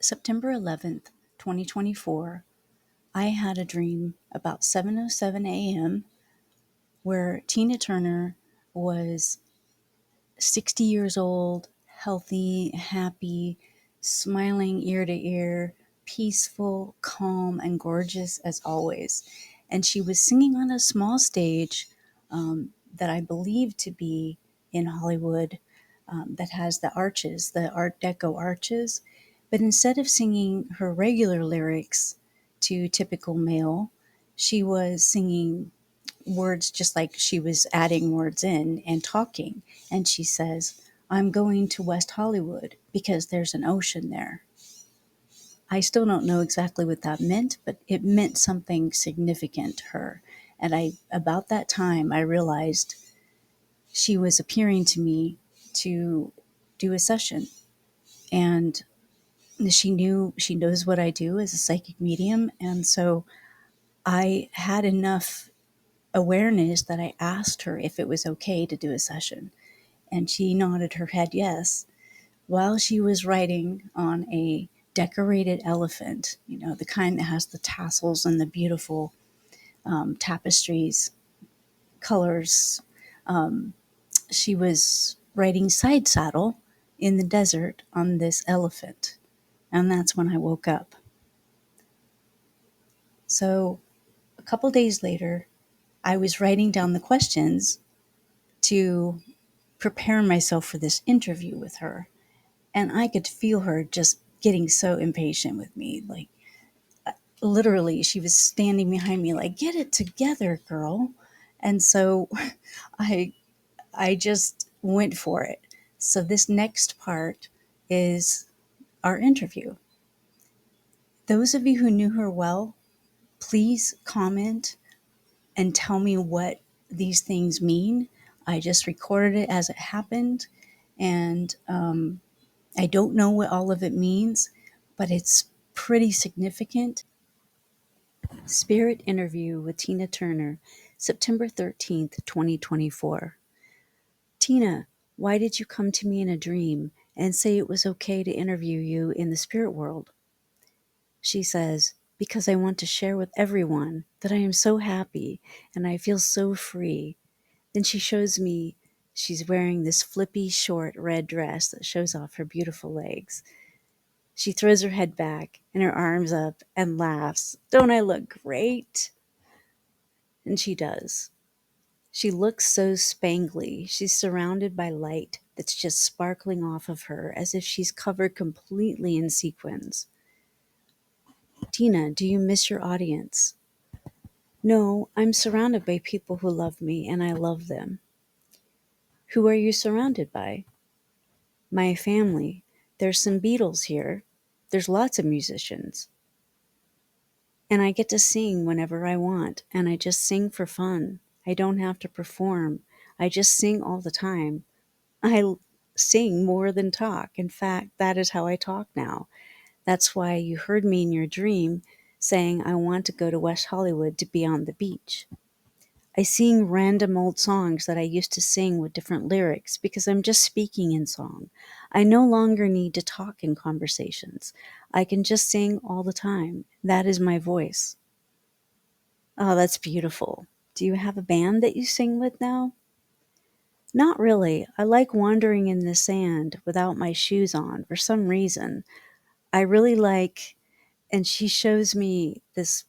September 11th, 2024, I had a dream about 7:07 a.m. where Tina Turner was 60 years old, healthy, happy, smiling ear to ear, peaceful, calm, and gorgeous as always. And she was singing on a small stage that I believe to be in Hollywood, that has the arches, the Art Deco arches. But instead of singing her regular lyrics to typical male, she was singing words just like she was adding words in and talking. And she says, I'm going to West Hollywood because there's an ocean there. I still don't know exactly what that meant, but it meant something significant to her. And about that time, I realized she was appearing to me to do a session. And she knows what I do as a psychic medium. And so I had enough awareness that I asked her if it was okay to do a session. And she nodded her head yes, while she was riding on a decorated elephant, the kind that has the tassels and the beautiful tapestries, colors. She was riding side saddle in the desert on this elephant. And that's when I woke up. So a couple days later, I was writing down the questions to prepare myself for this interview with her. And I could feel her just getting so impatient with me. Like, literally, she was standing behind me, like, get it together, girl. And so I, I just went for it. So, this next part is our interview. Those of you who knew her well, please comment and tell me what these things mean. I just recorded it as it happened. And I don't know what all of it means, but it's pretty significant. Spirit interview with Tina Turner, September 13th, 2024. Tina, why did you come to me in a dream and say it was okay to interview you in the spirit world? She says, because I want to share with everyone that I am so happy and I feel so free. Then she shows me she's wearing this flippy, short red dress that shows off her beautiful legs. She throws her head back and her arms up and laughs. Don't I look great? And she does. She looks so spangly. She's surrounded by light that's just sparkling off of her as if she's covered completely in sequins. Tina, do you miss your audience? No, I'm surrounded by people who love me and I love them. Who are you surrounded by? My family. There's some Beatles here. There's lots of musicians. And I get to sing whenever I want, and I just sing for fun. I don't have to perform. I just sing all the time. Sing more than talk. In fact, that is how I talk now. That's why you heard me in your dream saying I want to go to West Hollywood to be on the beach. I sing random old songs that I used to sing with different lyrics because I'm just speaking in song. I no longer need to talk in conversations. I can just sing all the time. That is my voice. Oh, that's beautiful. Do you have a band that you sing with now? Not really. I like wandering in the sand without my shoes on for some reason. I really like, and she shows me this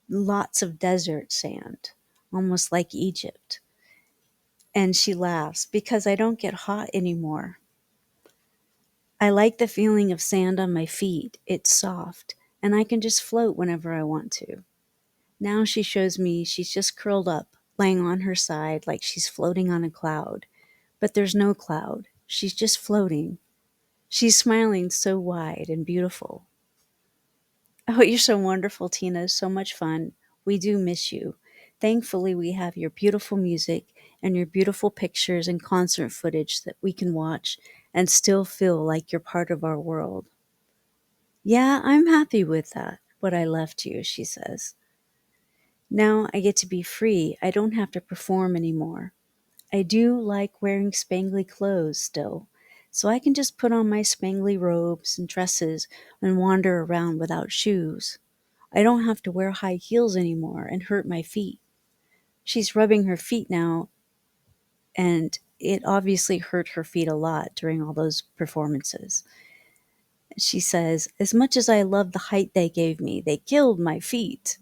lots of desert sand, almost like Egypt. And she laughs because I don't get hot anymore. I like the feeling of sand on my feet. It's soft, and I can just float whenever I want to. Now she shows me she's just curled up, laying on her side like she's floating on a cloud. But there's no cloud. She's just floating. She's smiling so wide and beautiful. Oh, you're so wonderful, Tina. So much fun. We do miss you. Thankfully, we have your beautiful music and your beautiful pictures and concert footage that we can watch and still feel like you're part of our world. Yeah, I'm happy with that, what I left you, she says. Now I get to be free. I don't have to perform anymore. I do like wearing spangly clothes still. so I can just put on my spangly robes and dresses and wander around without shoes. I don't have to wear high heels anymore and hurt my feet. She's rubbing her feet now, and it obviously hurt her feet a lot during all those performances. She says, "As much as I love the height they gave me, they killed my feet."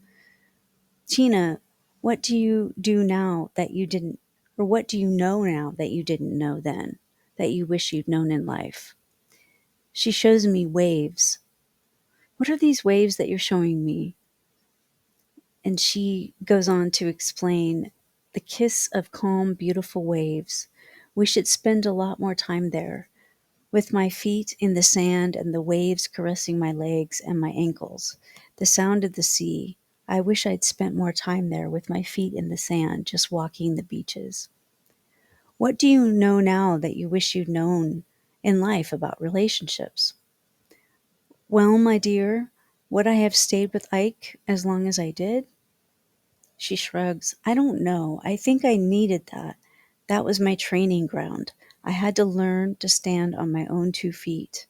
Tina, what do you do now that you didn't, or what do you know now that you didn't know then, that you wish you'd known in life? She shows me waves. What are these waves that you're showing me? And she goes on to explain the kiss of calm, beautiful waves. We should spend a lot more time there, with my feet in the sand and the waves caressing my legs and my ankles. The sound of the sea. I wish I'd spent more time there with my feet in the sand, just walking the beaches. What do you know now that you wish you'd known in life about relationships? Well, my dear, would I have stayed with Ike as long as I did? She shrugs. I don't know. I think I needed that. That was my training ground. I had to learn to stand on my own 2 feet.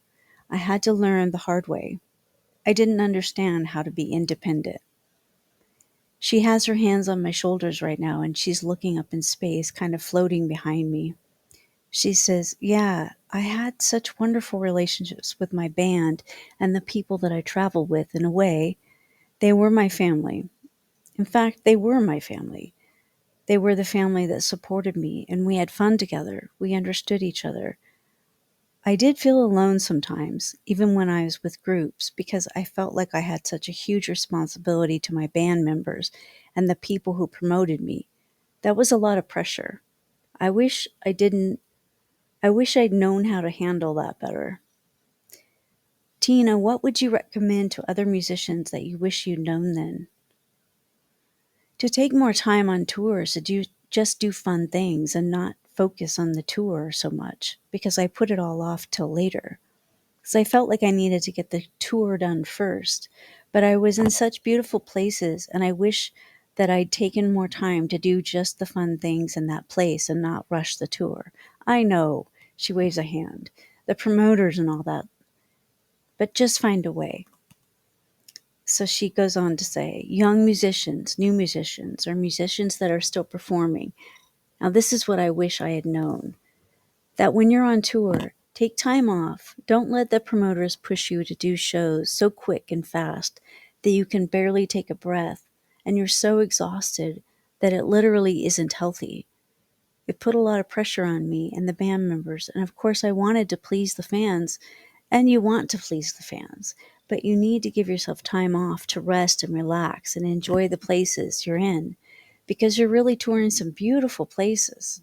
I had to learn the hard way. I didn't understand how to be independent. She has her hands on my shoulders right now, and she's looking up in space, kind of floating behind me. She says, "Yeah, I had such wonderful relationships with my band and the people that I traveled with. In a way, they were my family. In fact, they were my family. They were the family that supported me, and we had fun together. We understood each other. I did feel alone sometimes, even when I was with groups, because I felt like I had such a huge responsibility to my band members and the people who promoted me. That was a lot of pressure. I wish I didn't, I wish I'd known how to handle that better." Tina, what would you recommend to other musicians that you wish you'd known then? To take more time on tours, to just do fun things and not focus on the tour so much, because I put it all off till later. Because I felt like I needed to get the tour done first. But I was in such beautiful places, and I wish that I'd taken more time to do just the fun things in that place and not rush the tour. I know, she waves a hand, the promoters and all that, but just find a way. So she goes on to say, young musicians, new musicians, or musicians that are still performing. Now, this is what I wish I had known. That when you're on tour, take time off. Don't let the promoters push you to do shows so quick and fast that you can barely take a breath and you're so exhausted that it literally isn't healthy. It put a lot of pressure on me and the band members, and of course I wanted to please the fans, and you want to please the fans, but you need to give yourself time off to rest and relax and enjoy the places you're in, because you're really touring some beautiful places.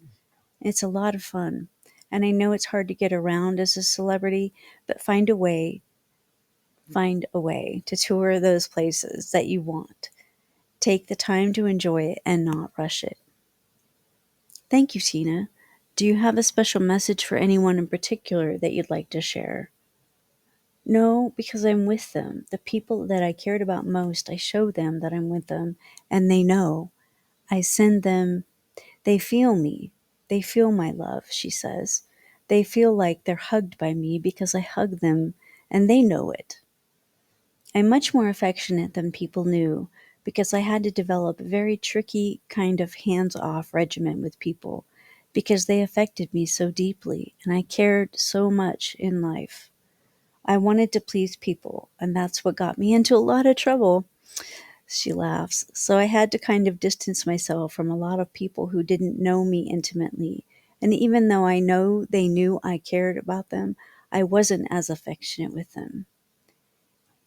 It's a lot of fun. And I know it's hard to get around as a celebrity, but find a way to tour those places that you want. Take the time to enjoy it and not rush it. Thank you, Tina. Do you have a special message for anyone in particular that you'd like to share? No, because I'm with them. The people that I cared about most, I show them that I'm with them, and they know. I send them. They feel me. They feel my love, she says. They feel like they're hugged by me because I hug them, and they know it. I'm much more affectionate than people knew because I had to develop a very tricky kind of hands-off regimen with people because they affected me so deeply and I cared so much in life. I wanted to please people, and that's what got me into a lot of trouble. She laughs. So I had to kind of distance myself from a lot of people who didn't know me intimately. And even though I know they knew I cared about them, I wasn't as affectionate with them.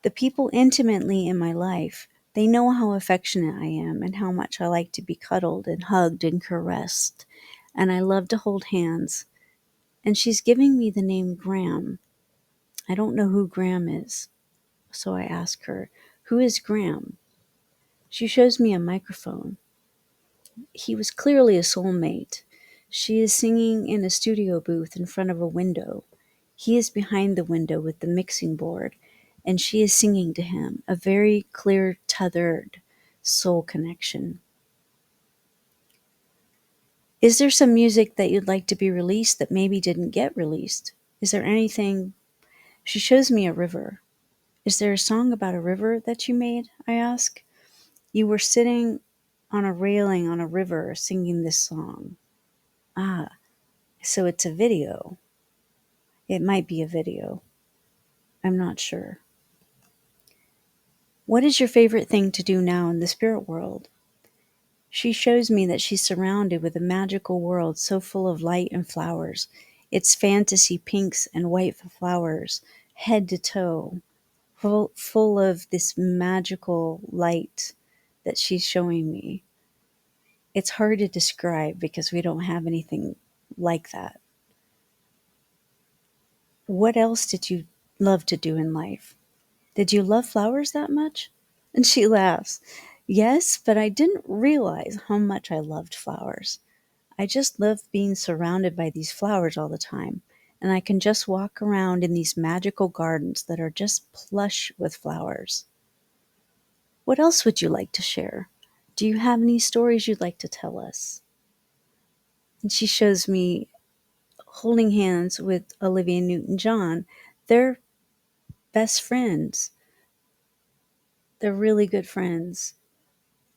The people intimately in my life, they know how affectionate I am and how much I like to be cuddled and hugged and caressed. And I love to hold hands. And she's giving me the name Graham. I don't know who Graham is. So I ask her, "Who is Graham?" She shows me a microphone. He was clearly a soulmate. She is singing in a studio booth in front of a window. He is behind the window with the mixing board, and she is singing to him, a very clear, tethered soul connection. Is there some music that you'd like to be released that maybe didn't get released? Is there anything? She shows me a river. Is there a song about a river that you made? I ask. You were sitting on a railing on a river singing this song. Ah, so it's a video. It might be a video. I'm not sure. What is your favorite thing to do now in the spirit world? She shows me that she's surrounded with a magical world so full of light and flowers. It's fantasy pinks and white flowers, head to toe, full of this magical light that she's showing me. It's hard to describe because we don't have anything like that. What else did you love to do in life? Did you love flowers that much? And she laughs. Yes, but I didn't realize how much I loved flowers. I just love being surrounded by these flowers all the time. And I can just walk around in these magical gardens that are just plush with flowers. What else would you like to share? Do you have any stories you'd like to tell us? And she shows me holding hands with Olivia Newton-John. They're best friends. They're really good friends.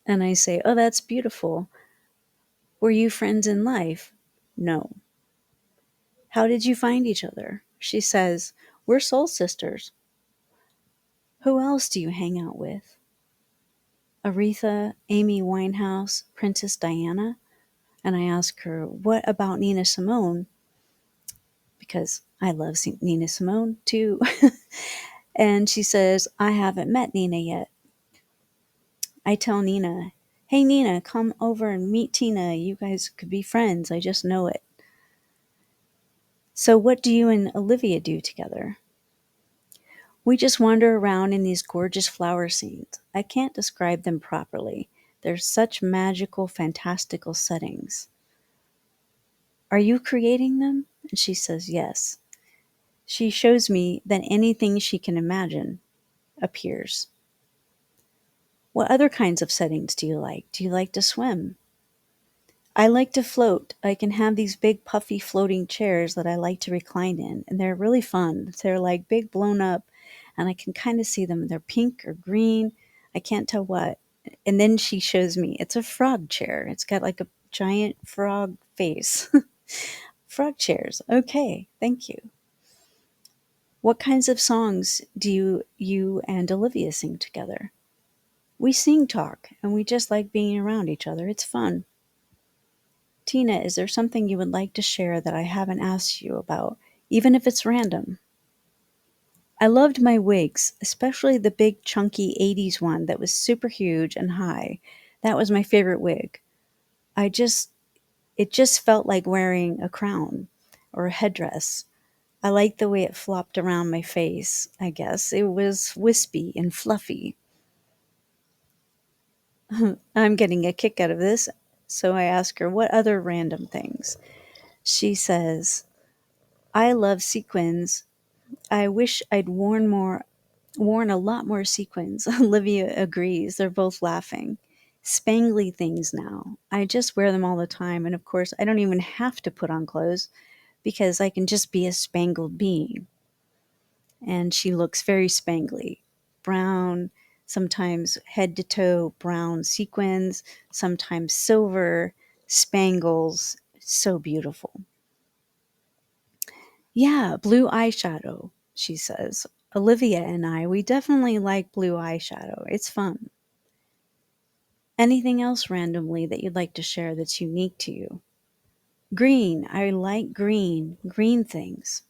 And I say, oh, that's beautiful. Were you friends in life? No. How did you find each other? She says, we're soul sisters. Who else do you hang out with? Aretha, Amy Winehouse, Princess Diana? And I ask her, what about Nina Simone? Because I love Nina Simone too. And she says, I haven't met Nina yet. I tell Nina, hey Nina, come over and meet Tina. You guys could be friends. I just know it. So what do you and Olivia do together? We just wander around in these gorgeous flower scenes. I can't describe them properly. They're such magical, fantastical settings. Are you creating them? And she says, yes. She shows me that anything she can imagine appears. What other kinds of settings do you like? Do you like to swim? I like to float. I can have these big puffy floating chairs that I like to recline in, and they're really fun. They're like big blown up, and I can kind of see them. They're pink or green. I can't tell what. And then she shows me it's a frog chair. It's got like a giant frog face. Frog chairs. Okay, thank you. What kinds of songs do you and Olivia sing together? We sing talk, and we just like being around each other. It's fun. Tina, is there something you would like to share that I haven't asked you about, even if it's random? I loved my wigs, especially the big chunky 80s one that was super huge and high. That was my favorite wig. I just It just felt like wearing a crown or a headdress. I liked the way it flopped around my face, I guess. It was wispy and fluffy. I'm getting a kick out of this, so I ask her, what other random things? She says, I love sequins. I wish I'd worn a lot more sequins. Olivia agrees. They're both laughing. Spangly things now. I just wear them all the time, and of course, I don't even have to put on clothes because I can just be a spangled being. And she looks very spangly. Brown, sometimes head to toe brown sequins, sometimes silver, spangles. So beautiful. Yeah, blue eyeshadow, she says. Olivia and I, we definitely like blue eyeshadow. It's fun. Anything else randomly that you'd like to share that's unique to you? Green. I like green things.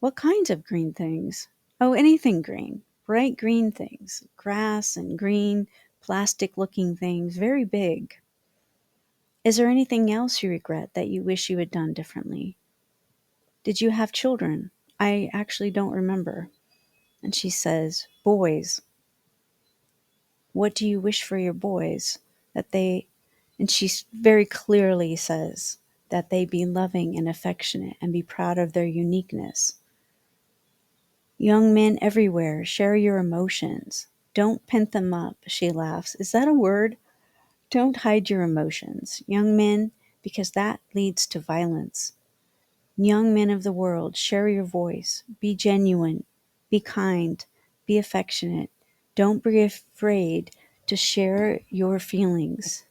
What kinds of green things? Oh, anything green. Bright green things. Grass and green, plastic looking things, very big. Is there anything else you regret that you wish you had done differently? Did you have children? I actually don't remember. And she says, boys. What do you wish for your boys? That they, and she very clearly says, that they be loving and affectionate and be proud of their uniqueness. Young men everywhere, share your emotions. Don't pent them up, she laughs. Is that a word? Don't hide your emotions, young men, because that leads to violence. Young men of the world, share your voice. Be genuine. Be kind. Be affectionate. Don't be afraid to share your feelings.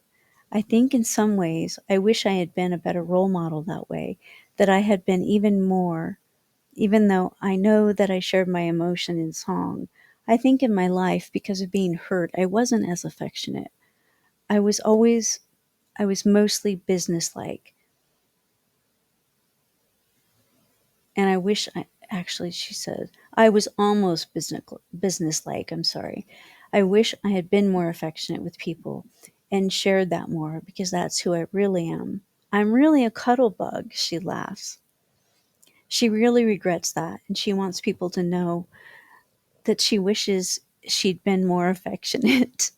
I think in some ways, I wish I had been a better role model that way, that I had been even more, even though I know that I shared my emotion in song. I think in my life, because of being hurt, I wasn't as affectionate. I was always, I was mostly businesslike. And I wish I actually, she said, I was almost businesslike. I'm sorry. I wish I had been more affectionate with people and shared that more because that's who I really am. I'm really a cuddle bug, she laughs. She really regrets that, and she wants people to know that she wishes she'd been more affectionate.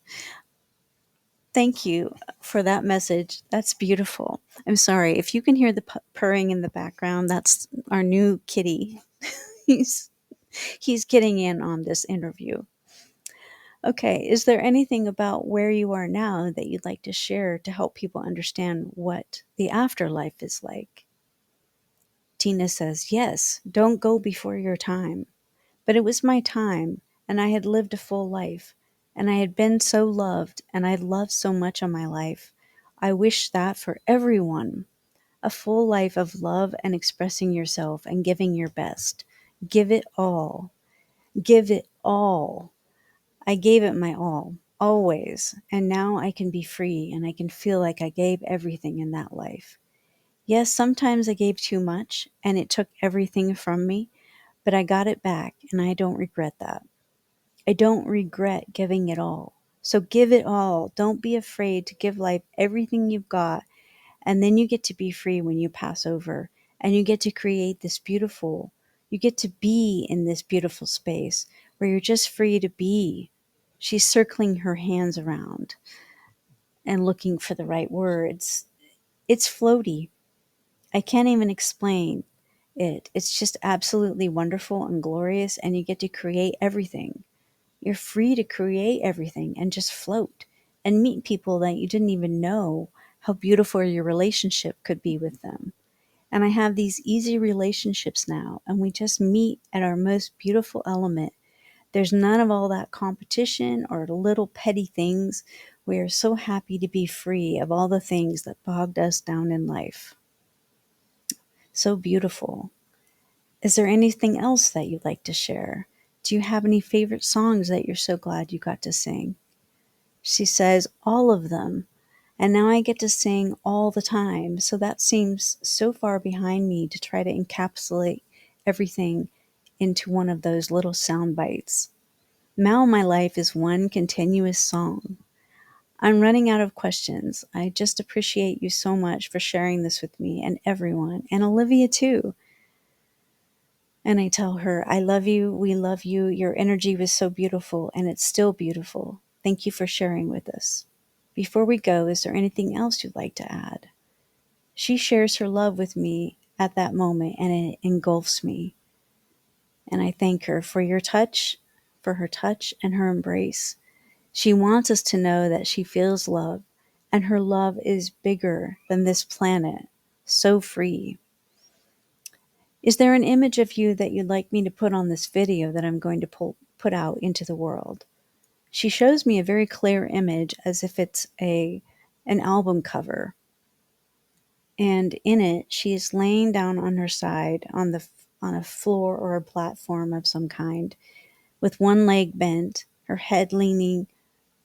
Thank you for that message. That's beautiful. I'm sorry. If you can hear the purring in the background, that's our new kitty. He's he's getting in on this interview. Okay, is there anything about where you are now that you'd like to share to help people understand what the afterlife is like? Tina says, yes, don't go before your time. But it was my time, and I had lived a full life, and I had been so loved, and I loved so much of my life. I wish that for everyone. A full life of love and expressing yourself and giving your best. Give it all. Give it all. I gave it my all, always, and now I can be free and I can feel like I gave everything in that life. Yes, sometimes I gave too much and it took everything from me, but I got it back and I don't regret that. I don't regret giving it all. So give it all. Don't be afraid to give life everything you've got, and then you get to be free when you pass over and you get to create this beautiful, you get to be in this beautiful space where you're just free to be. She's circling her hands around and looking for the right words. It's floaty. I can't even explain it. It's just absolutely wonderful and glorious, and you get to create everything. You're free to create everything and just float and meet people that you didn't even know how beautiful your relationship could be with them. And I have these easy relationships now, and we just meet at our most beautiful element. There's none of all that competition or little petty things. We are so happy to be free of all the things that bogged us down in life. So beautiful. Is there anything else that you'd like to share? Do you have any favorite songs that you're so glad you got to sing? She says, all of them. And now I get to sing all the time. So that seems so far behind me to try to encapsulate everything into one of those little sound bites. Now my life is one continuous song. I'm running out of questions. I just appreciate you so much for sharing this with me and everyone, and Olivia too. And I tell her, I love you, we love you, your energy was so beautiful, and it's still beautiful. Thank you for sharing with us. Before we go, is there anything else you'd like to add? She shares her love with me at that moment, and it engulfs me. And I thank her for your touch, for her touch and her embrace. She wants us to know that she feels love, and her love is bigger than this planet, so free. Is there an image of you that you'd like me to put on this video that I'm going to put out into the world? She shows me a very clear image as if it's an album cover. And in it, she is laying down on her side on a floor or a platform of some kind, with one leg bent, her head leaning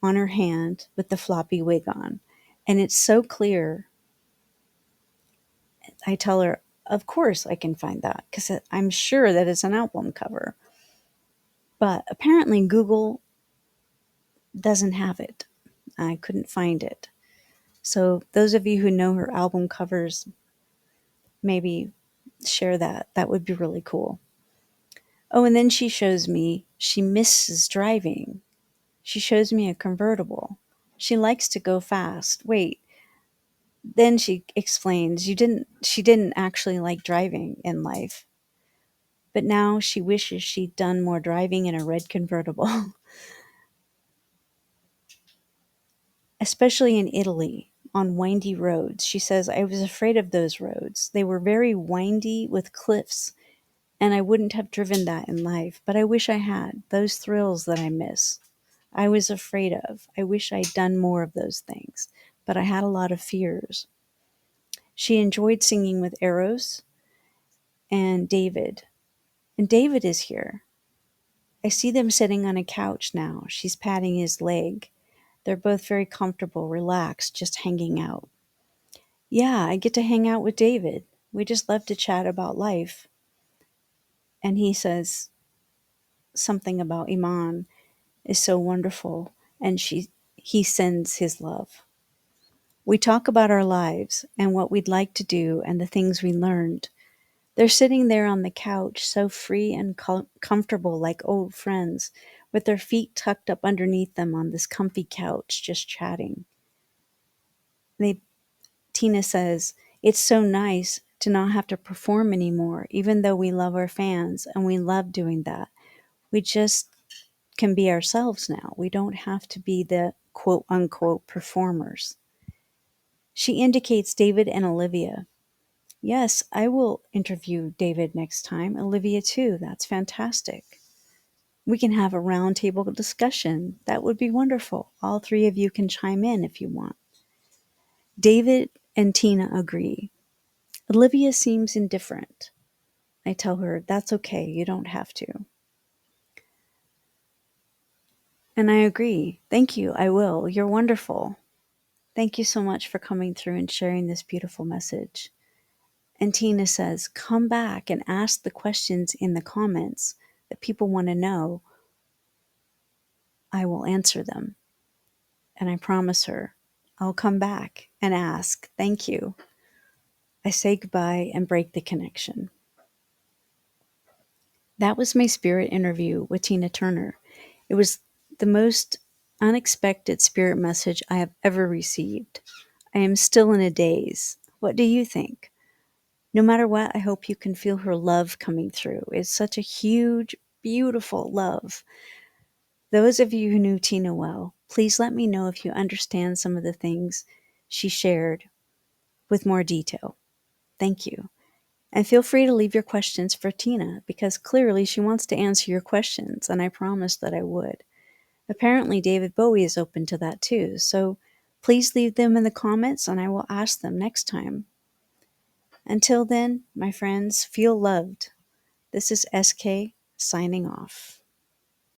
on her hand with the floppy wig on. And it's so clear. I tell her, of course I can find that because I'm sure that it's an album cover. But apparently Google doesn't have it. I couldn't find it. So those of you who know her album covers, maybe share that. That would be really cool. Oh, and then she shows me she misses driving. She shows me a convertible. She likes to go fast. Wait, then she explains she didn't actually like driving in life. But now she wishes she'd done more driving in a red convertible. Especially in Italy. on windy roads. She says, I was afraid of those roads. They were very windy with cliffs, and I wouldn't have driven that in life, but I wish I had. Those thrills that I miss, I was afraid of. I wish I'd done more of those things, but I had a lot of fears. She enjoyed singing with Eros and David. And David is here. I see them sitting on a couch now. She's patting his leg. They're both very comfortable, relaxed, just hanging out. Yeah, I get to hang out with David. We just love to chat about life. And he says something about Iman is so wonderful, and he sends his love. We talk about our lives and what we'd like to do and the things we learned. They're sitting there on the couch, so free and comfortable like old friends, with their feet tucked up underneath them on this comfy couch, just chatting. They Tina says, it's so nice to not have to perform anymore, even though we love our fans and we love doing that. We just can be ourselves now. We don't have to be the quote unquote performers. She indicates David and Olivia. Yes, I will interview David next time. Olivia too. That's fantastic. We can have a roundtable discussion. That would be wonderful. All three of you can chime in if you want. David and Tina agree. Olivia seems indifferent. I tell her, that's okay. You don't have to. And I agree. Thank you. I will. You're wonderful. Thank you so much for coming through and sharing this beautiful message. And Tina says, come back and ask the questions in the comments that people want to know. I will answer them. And I promise her, I'll come back and ask. Thank you. I say goodbye and break the connection. That was my spirit interview with Tina Turner. It was the most unexpected spirit message I have ever received. I am still in a daze. What do you think? No matter what, I hope you can feel her love coming through. It's such a huge, beautiful love. Those of you who knew Tina well, please let me know if you understand some of the things she shared with more detail. Thank you. And feel free to leave your questions for Tina, because clearly she wants to answer your questions, and I promised that I would. Apparently David Bowie is open to that too, so please leave them in the comments and I will ask them next time. Until then, my friends, feel loved. This is SK signing off.